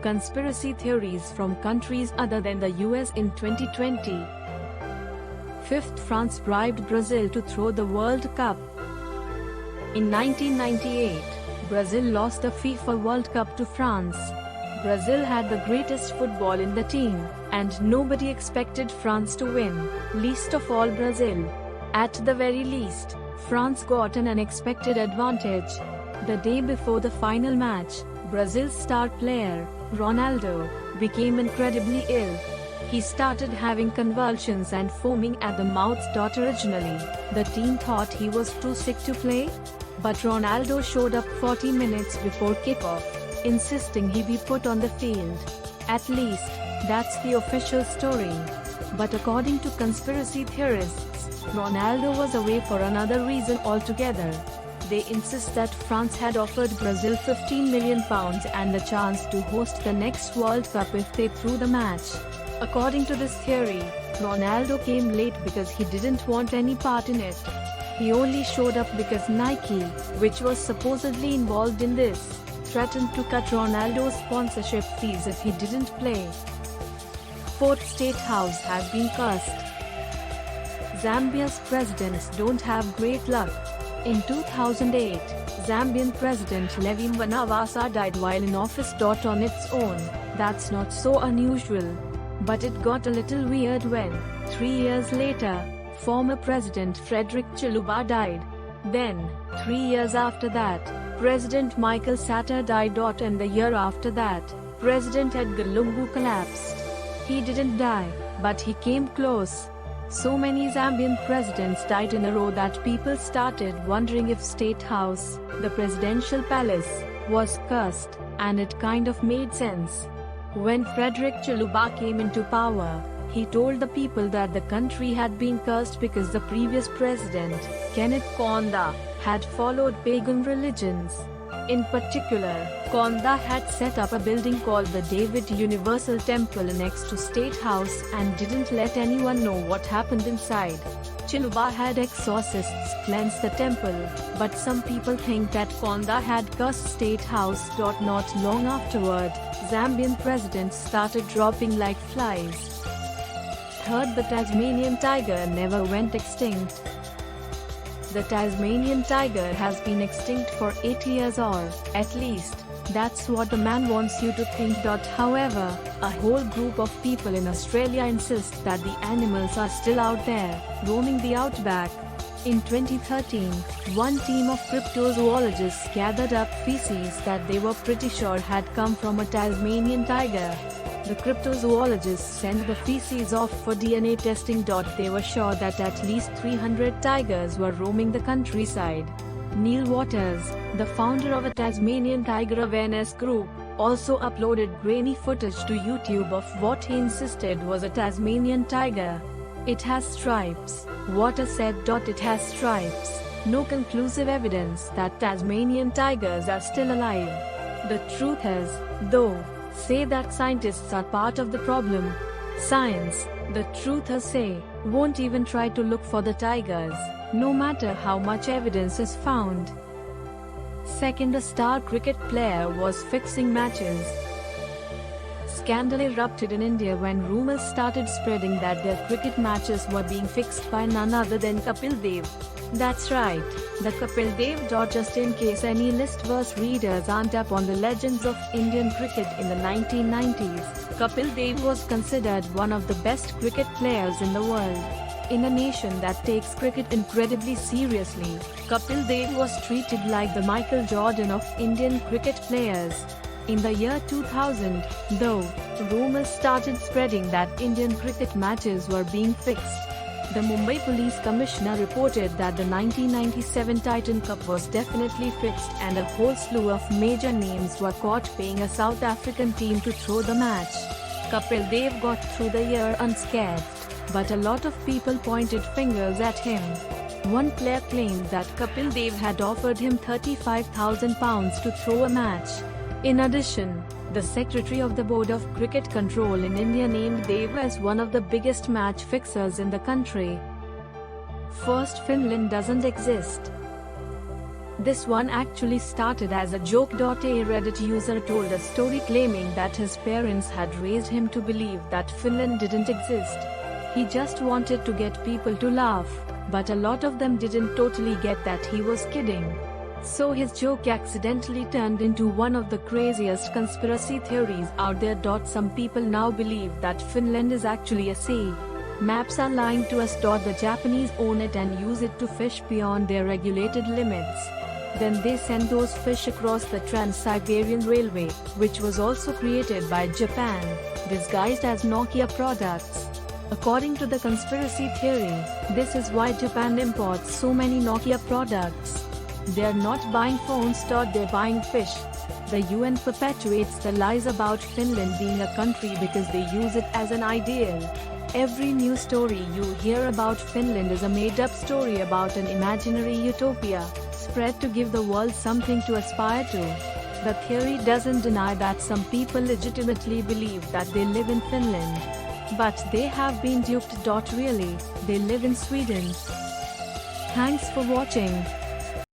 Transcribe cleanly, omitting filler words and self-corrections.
Conspiracy theories from countries other than the US in 2020. Fifth, France bribed Brazil to throw the World Cup. In 1998, Brazil lost the FIFA World Cup to France. Brazil had the greatest football in the team, and nobody expected France to win, least of all Brazil. At the very least, France got an unexpected advantage. The day before the final match, Brazil's star player, Ronaldo, became incredibly ill. He started having convulsions and foaming at the mouth. Originally, the team thought he was too sick to play, but Ronaldo showed up 40 minutes before kickoff, insisting he be put on the field. At least, that's the official story. But according to conspiracy theorists, Ronaldo was away for another reason altogether. They insist that France had offered Brazil £15 million and the chance to host the next World Cup if they threw the match. According to this theory, Ronaldo came late because he didn't want any part in it. He only showed up because Nike, which was supposedly involved in this, threatened to cut Ronaldo's sponsorship fees if he didn't play. Fourth, State House has been cursed. Zambia's presidents don't have great luck. In 2008, Zambian President Levi Mwanawasa died while in office. On its own, that's not so unusual. But it got a little weird when, 3 years later, former President Frederick Chiluba died. Then, 3 years after that, President Michael Sata died. And the year after that, President Edgar Lungu collapsed. He didn't die, but he came close. So many Zambian presidents died in a row that people started wondering if State House, the presidential palace, was cursed, and it kind of made sense. When Frederick Chiluba came into power, he told the people that the country had been cursed because the previous president, Kenneth Kaunda, had followed pagan religions. In particular, Kaunda had set up a building called the David Universal Temple next to State House and didn't let anyone know what happened inside. Chiluba had exorcists cleanse the temple, but some people think that Kaunda had cursed State House. Not long afterward, Zambian presidents started dropping like flies. Third, the Tasmanian tiger never went extinct. The Tasmanian tiger has been extinct for 8 years, or, at least, that's what the man wants you to think. However, a whole group of people in Australia insist that the animals are still out there, roaming the outback. In 2013, one team of cryptozoologists gathered up feces that they were pretty sure had come from a Tasmanian tiger. The cryptozoologists sent the feces off for DNA testing. They were sure that at least 300 tigers were roaming the countryside. Neil Waters, the founder of a Tasmanian tiger awareness group, also uploaded grainy footage to YouTube of what he insisted was a Tasmanian tiger. It has stripes, Waters said. It has stripes. No conclusive evidence that Tasmanian tigers are still alive. The truth is, though, say that scientists are part of the problem. Science, the truthers say, won't even try to look for the tigers, no matter how much evidence is found. Second, a star cricket player was fixing matches. Scandal erupted in India when rumors started spreading that their cricket matches were being fixed by none other than Kapil Dev. That's right, the Kapil Dev. Just in case any list-verse readers aren't up on the legends of Indian cricket in the 1990s, Kapil Dev was considered one of the best cricket players in the world. In a nation that takes cricket incredibly seriously, Kapil Dev was treated like the Michael Jordan of Indian cricket players. In the year 2000, though, rumors started spreading that Indian cricket matches were being fixed. The Mumbai Police Commissioner reported that the 1997 Titan Cup was definitely fixed and a whole slew of major names were caught paying a South African team to throw the match. Kapil Dev got through the year unscathed, but a lot of people pointed fingers at him. One player claimed that Kapil Dev had offered him £35,000 to throw a match. In addition, the Secretary of the Board of Cricket Control in India named Dev as one of the biggest match fixers in the country. First, Finland doesn't exist. This one actually started as a joke. A Reddit user told a story claiming that his parents had raised him to believe that Finland didn't exist. He just wanted to get people to laugh, but a lot of them didn't totally get that he was kidding. So his joke accidentally turned into one of the craziest conspiracy theories out there. Some people now believe that Finland is actually a sea. Maps are lying to us. The Japanese own it and use it to fish beyond their regulated limits. Then they send those fish across the Trans-Siberian Railway, which was also created by Japan, disguised as Nokia products. According to the conspiracy theory, this is why Japan imports so many Nokia products. They're not buying phones, they're buying fish. The UN perpetuates the lies about Finland being a country because they use it as an ideal. Every news story you hear about Finland is a made-up story about an imaginary utopia, spread to give the world something to aspire to. The theory doesn't deny that some people legitimately believe that they live in Finland. But they have been duped. Really, they live in Sweden. Thanks for watching.